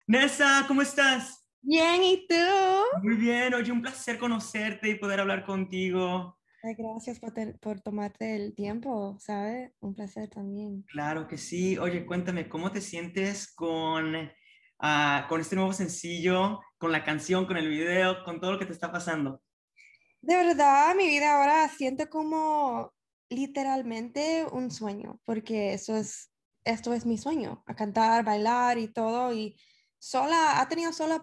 Nessa, ¿cómo estás? Bien, ¿y tú? Muy bien, oye, un placer conocerte y poder hablar contigo. Ay, gracias por tomarte el tiempo, ¿sabes? Un placer también. Claro que sí. Oye, cuéntame, ¿cómo te sientes con este nuevo sencillo, con la canción, con el video, con todo lo que te está pasando? De verdad, mi vida ahora siento como literalmente un sueño, porque esto es mi sueño, a cantar, bailar y todo, y ha tenido sola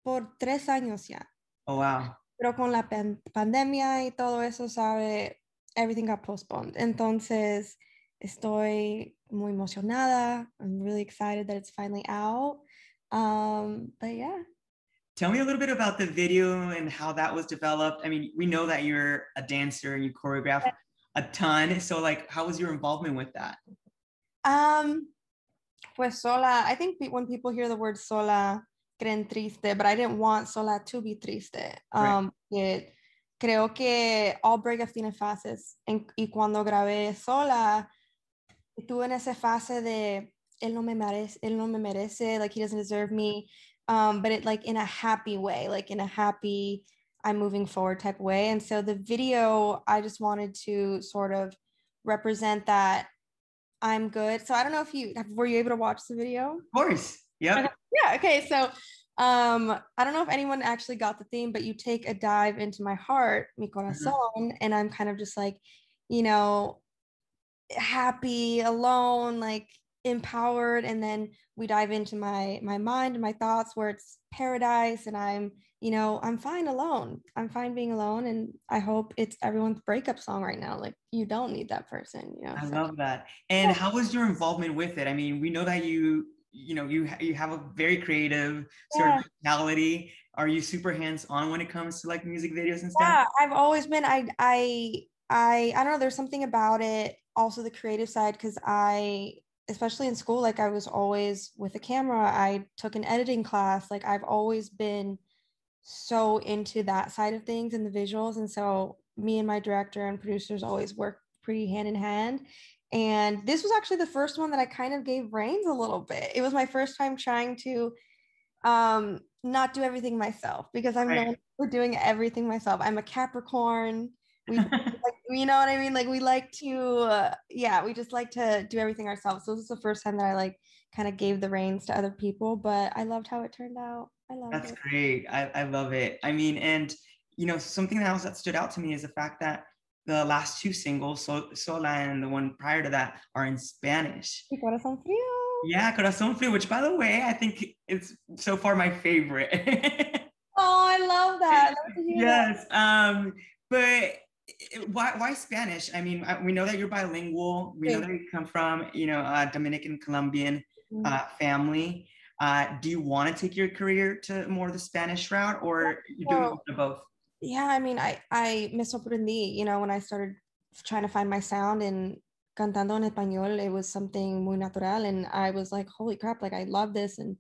por 3 años ya, Oh, wow. pero con la pandemia y todo eso, ¿sabe? Everything got postponed. Entonces, estoy muy emocionada. I'm really excited that it's finally out. But yeah. Tell me a little bit about the video and how that was developed. I mean, we know that you're a dancer and you choreograph a ton. So, like, how was your involvement with that? Um, pues sola, I think when people hear the word sola, creen triste, but I didn't want sola to be triste. Right. Creo que all breakups tienen fases. Y cuando grabé sola, estuve en esa fase de él no me merece, like he doesn't deserve me, but it like in a happy way, like in a happy, I'm moving forward type way. And so the video, I just wanted to sort of represent that I'm good. So I don't know if were you able to watch the video? Of course. Okay. Yep. Yeah, okay. So I don't know if anyone actually got the theme, but you take a dive into my heart, mi Mhm. corazón, and I'm kind of just like, you know, happy, alone, like empowered, and then we dive into my mind and my thoughts where it's paradise, and I'm fine alone. I'm fine being alone, and I hope it's everyone's breakup song right now. Like you don't need that person. I So love that. And how was your involvement with it? I mean, we know that you have a very creative sort of yeah, personality. Are you super hands-on when it comes to like music videos and stuff? yeah, I've always been. I don't know. There's something about it. Also, the creative side, because especially in school, like I was always with a camera. I took an editing class. Like I've always been so into that side of things and the visuals. And so me and my director and producers always work pretty hand in hand. And this was actually the first one that I kind of gave reins a little bit. It was my first time trying to not do everything myself because I'm known Right. for doing everything myself. I'm a Capricorn. We like, you know what I mean? Like we like to yeah, we just like to do everything ourselves. So this is the first time that I like kind of gave the reins to other people, but I loved how it turned out. I loved That's it. great. I love it. I mean, and something else that stood out to me is the fact that the last two singles, Sola and the one prior to that, are in Spanish. Mi corazón frío. Yeah, Corazón Frío, which by the way, I think it's so far my favorite. Oh, I love that. I love to hear that. Yes. But why Spanish? I mean, we know that you're bilingual. We know Sí. that you come from, a Dominican Colombian Mm. family. Do you want to take your career to more of the Spanish route, or you're doing a So, little bit of both? yeah, I mean, I me sorprendí, when I started trying to find my sound and cantando en español, it was something muy natural. And I was like, holy crap, like I love this. And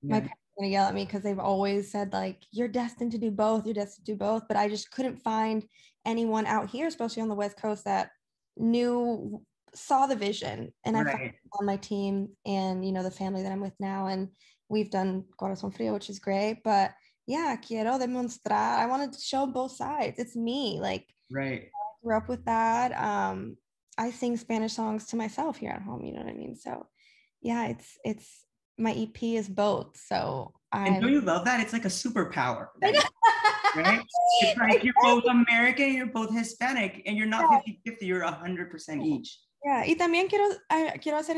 my Yeah. parents are gonna yell at me because they've always said, like, you're destined to do both, you're destined to do both. But I just couldn't find anyone out here, especially on the West Coast, that knew, saw the vision. And I found Right. on my team and, the family that I'm with now. And we've done Corazón Frío, which is great. But yeah, quiero demostrar. I wanted to show both sides. It's me. Like, Right. I grew up with that. I sing Spanish songs to myself here at home. You know what I mean? So, yeah, it's my EP is both. So And don't I'm. you love that? It's like a superpower I that you, right? It's like you're both American, you're both Hispanic, and you're not know. 50-50, you're 100% each. Yeah, y también quiero hacer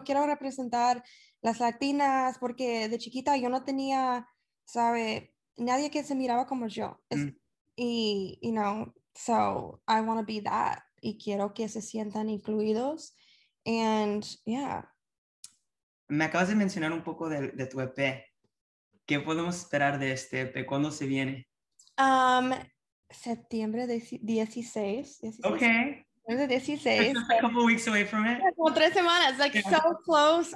quiero representar las latinas porque de chiquita yo no tenía, sabe, nadie que se miraba como yo. Mm. Y, so I want to be that. Y quiero que se sientan incluidos. And yeah, Me acabas de mencionar un poco de tu EP. ¿Qué podemos esperar de este EP? ¿Cuándo se viene? um, septiembre 16, 16, Okay. septiembre It's 16. just a couple of weeks away from it. Como 3 semanas, like so Yeah. close.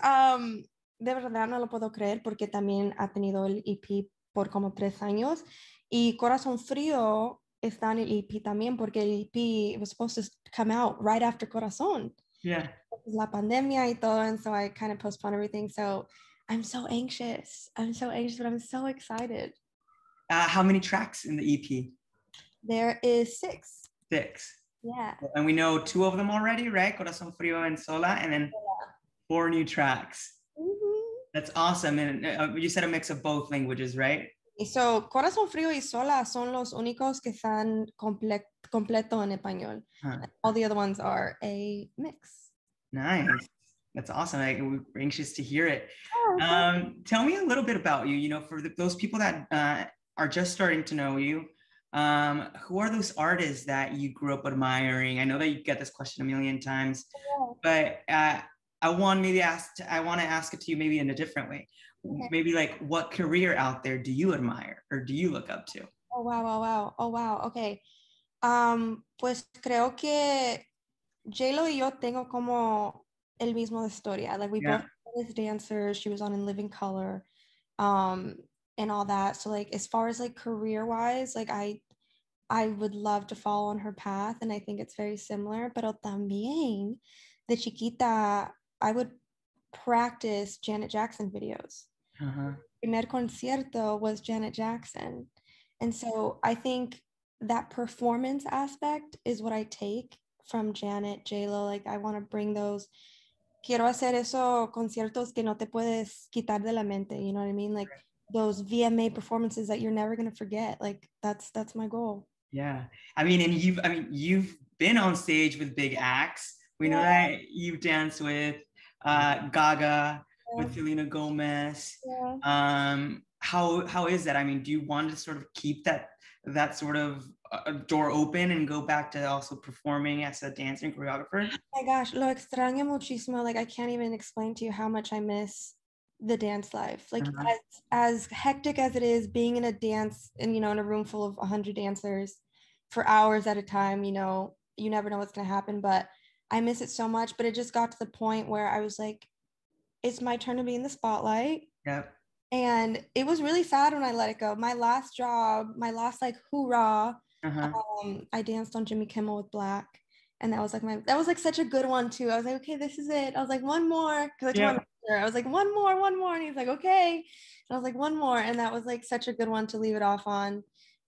De verdad no lo puedo creer porque también ha tenido el EP por como 3 años y Corazón Frío está en el EP también porque el EP was supposed to come out right after Corazón. Yeah. La pandemia y todo, and so I kind of postponed everything. So I'm so anxious. I'm so anxious, but I'm so excited. How many tracks in the EP? There is 6. 6. Yeah. And we know 2 of them already, right? Corazón Frío and Sola, and then 4 new tracks. That's awesome. And you said a mix of both languages, right? Y so, Corazón Frío y Sola son los únicos que están completo en español. All the other ones are a mix. Nice. That's awesome. We're anxious to hear it. Tell me a little bit about you, for those people that are just starting to know you. Who are those artists that you grew up admiring? I know that you get this question a million times, but I want to ask it to you maybe in a different way. Okay. Maybe like, what career out there do you admire or do you look up to? Oh, wow. Oh, wow. Okay. Pues creo que J-Lo y yo tengo como el mismo historia. Like we both were dancers. She was on In Living Color, and all that. So like as far as like career wise, like I would love to follow on her path, and I think it's very similar. Pero también de chiquita, I would practice Janet Jackson videos. Primer concierto was Janet Jackson, and so I think that performance aspect is what I take from Janet, J-Lo. Like I want to bring those. Quiero hacer esos conciertos que no te puedes quitar de la mente. You know what I mean? Like those VMA performances that you're never gonna forget. Like that's my goal. Yeah, I mean, and you've been on stage with big acts. We know that you've danced with Gaga, with Selena Gomez. How is that? I mean, do you want to sort of keep that sort of door open and go back to also performing as a dancer and choreographer? Oh my gosh, lo extraño muchísimo. Like I can't even explain to you how much I miss the dance life. Like as hectic as it is being in a dance and in a room full of 100 dancers for hours at a time, you never know what's going to happen, but I miss it so much. But it just got to the point where I was like, it's my turn to be in the spotlight. Yep. And it was really sad when I let it go. My last job, my last like hoorah, I danced on Jimmy Kimmel with Black. And that was like such a good one too. I was like, okay, this is it. I was like, one more. Because I was like, one more. And he's like, okay. And I was like, one more. And that was like such a good one to leave it off on.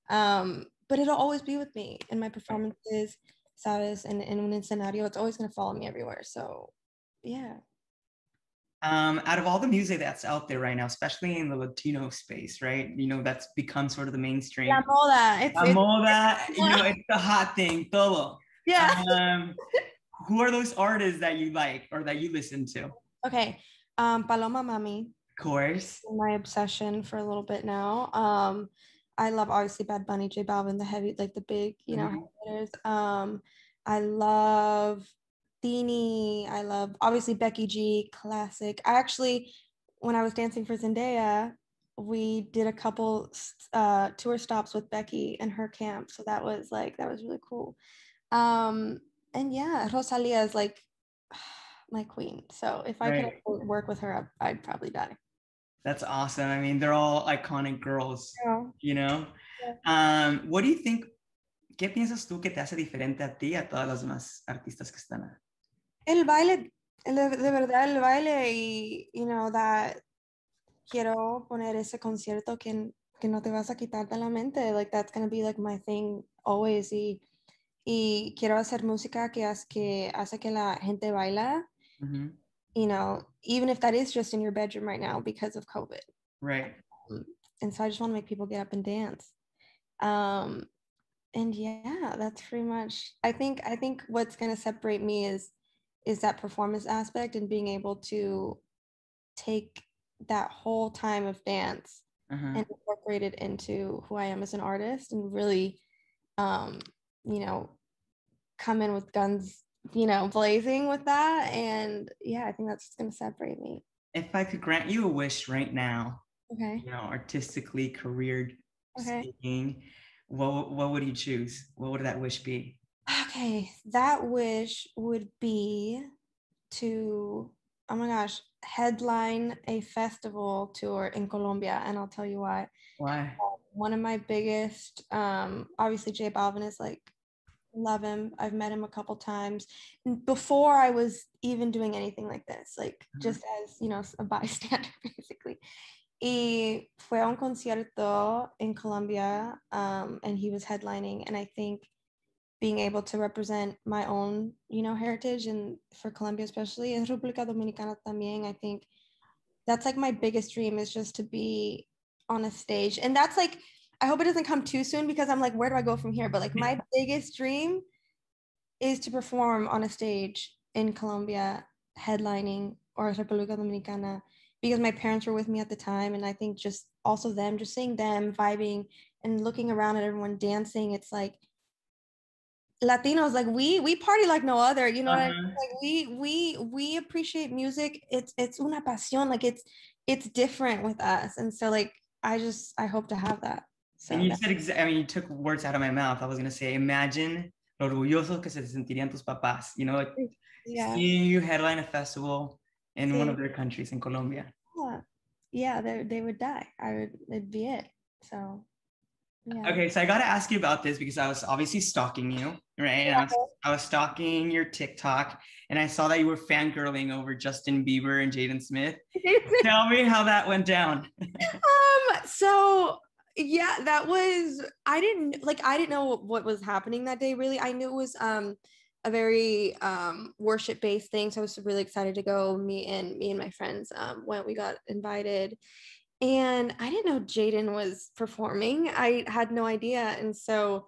But it'll always be with me in my performances, sabes, and in un escenario. It's always going to follow me everywhere. So, yeah. Out of all the music that's out there right now, especially in the Latino space, right? That's become sort of the mainstream. La moda. It's the hot thing, todo. Yeah. Who are those artists that you like or that you listen to? Okay. Paloma Mami. Of course. My obsession for a little bit now. I love obviously Bad Bunny, J Balvin, the heavy, like the big, heavy hitters. I love Dini. I love obviously Becky G, classic. I actually, when I was dancing for Zendaya, we did a couple tour stops with Becky and her camp. So that was really cool. And yeah, Rosalia is like my queen. So if I could work with her, I'd probably die. That's awesome. I mean, they're all iconic girls, Yeah. What do you think? ¿Qué piensas tú que te hace diferente a ti a todas las demás artistas que están ahí? El baile, de verdad el baile y, that quiero poner ese concierto que no te vas a quitar de la mente. Like, that's going to be like my thing always. Y quiero hacer música que hace que la gente baila. Even if that is just in your bedroom right now because of COVID. Right. And so I just want to make people get up and dance. And yeah, that's pretty much, I think what's going to separate me is that performance aspect and being able to take that whole time of dance and incorporate it into who I am as an artist and really, come in with guns, blazing with that. And yeah, I think that's just going to separate me. If I could grant you a wish right now, okay, artistically, career speaking, what would you choose? What would that wish be? Okay, that wish would be to, oh my gosh, headline a festival tour in Colombia, and I'll tell you why. Why? One of my biggest, obviously J Balvin is like Love him. I've met him a couple times before I was even doing anything like this, like just as, you know, a bystander basically. Y fue a un concierto in Colombia, and he was headlining. And I think being able to represent my own, you know, heritage and for Colombia, especially in República Dominicana también, I think that's like my biggest dream is just to be on a stage. And that's like, I hope it doesn't come too soon because I'm like, where do I go from here? But like my biggest dream is to perform on a stage in Colombia, headlining or República Dominicana, because my parents were with me at the time. And I think just also them, just seeing them vibing and looking around at everyone dancing, it's like Latinos, like we party like no other, you know what I mean? Like we appreciate music. It's una pasión, like it's different with us. And so like I hope to have that. So And you said, I mean, you took words out of my mouth. I was going to say, imagine lo orgullosos que se sentirían tus papás, you know, like yeah. seeing you headline a festival in one Sí. of their countries in Colombia. Yeah, they would die. It'd be it. So yeah. Okay, so I got to ask you about this because I was obviously stalking you, right? And I was stalking your TikTok, and I saw that you were fangirling over Justin Bieber and Jaden Smith. Tell me how that went down. So yeah, that was I didn't know what was happening that day really. I knew it was a very worship based thing, so I was really excited to go. Me and my friends when we got invited, and I didn't know Jaden was performing. I had no idea. And so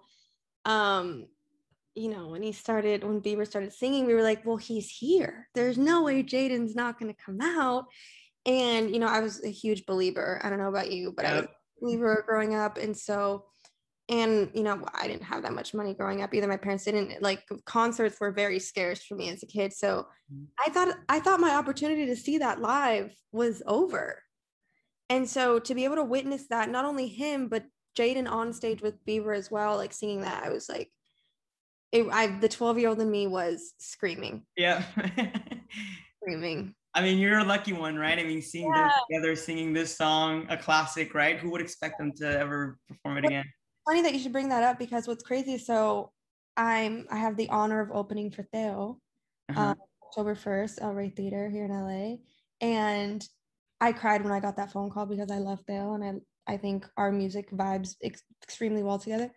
you know, when Bieber started singing, we were like, well, he's here, there's no way Jaden's not going to come out. And you know, I was a huge believer. I don't know about you, but I was a believer growing up. And so, and you know, I didn't have that much money growing up either. My parents didn't. Like, concerts were very scarce for me as a kid. So I thought my opportunity to see that live was over. And so to be able to witness that, not only him but Jaden on stage with Bieber as well, like singing that, I was like, the 12-year-old in me was screaming. Yeah. Screaming. I mean, you're a lucky one, right? I mean, seeing them together, singing this song, a classic, right? Who would expect them to ever perform it again? Funny that you should bring that up, because what's crazy is, so I have the honor of opening for Theo October 1st, El Rey Theater here in LA. And I cried when I got that phone call because I love Theo and I think our music vibes extremely well together.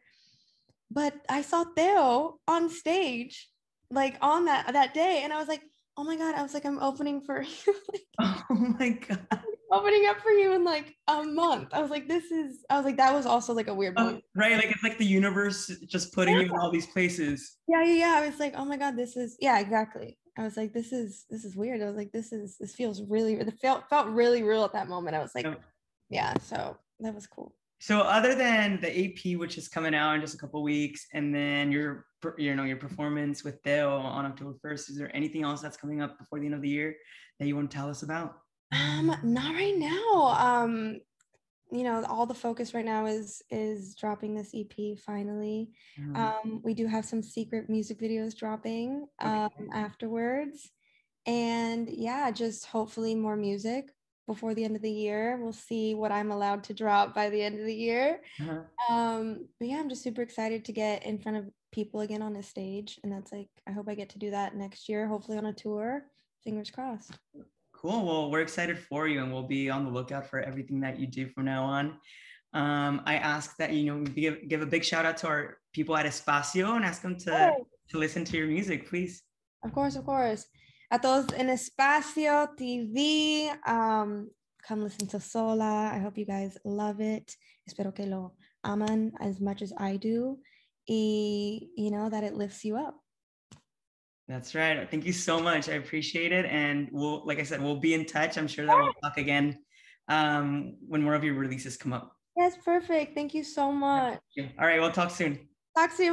But I saw Theo on stage, like on that day, and I was like, oh my God, I was like, I'm opening for you. Oh my God. Opening up for you in like a month. I was like, that was also like a weird moment. Right, like it's like the universe just putting you in all these places. Yeah. I was like, oh my God, yeah, exactly. I was like, this is weird. I was like, this feels really, it felt really real at that moment. I was like, yeah, so that was cool. So other than the AP, which is coming out in just a couple of weeks, and then your performance with Theo on October 1st, is there anything else that's coming up before the end of the year that you want to tell us about? Not right now. You know, all the focus right now is dropping this EP finally. We do have some secret music videos dropping afterwards. And yeah, just hopefully more music before the end of the year. We'll see what I'm allowed to drop by the end of the year. But yeah, I'm just super excited to get in front of people again on a stage. And that's like, I hope I get to do that next year, hopefully on a tour. Fingers crossed. Cool. Well, we're excited for you, and we'll be on the lookout for everything that you do from now on. I ask that, you know, give a big shout out to our people at Espacio and ask them to listen to your music, please. Of course. A todos en Espacio TV, come listen to Sola. I hope you guys love it. Espero que lo aman as much as I do. Y, you know, that it lifts you up. That's right. Thank you so much. I appreciate it. And like I said, we'll be in touch. I'm sure that we'll talk again when more of your releases come up. Yes, perfect. Thank you so much. All right, we'll talk soon. Talk soon.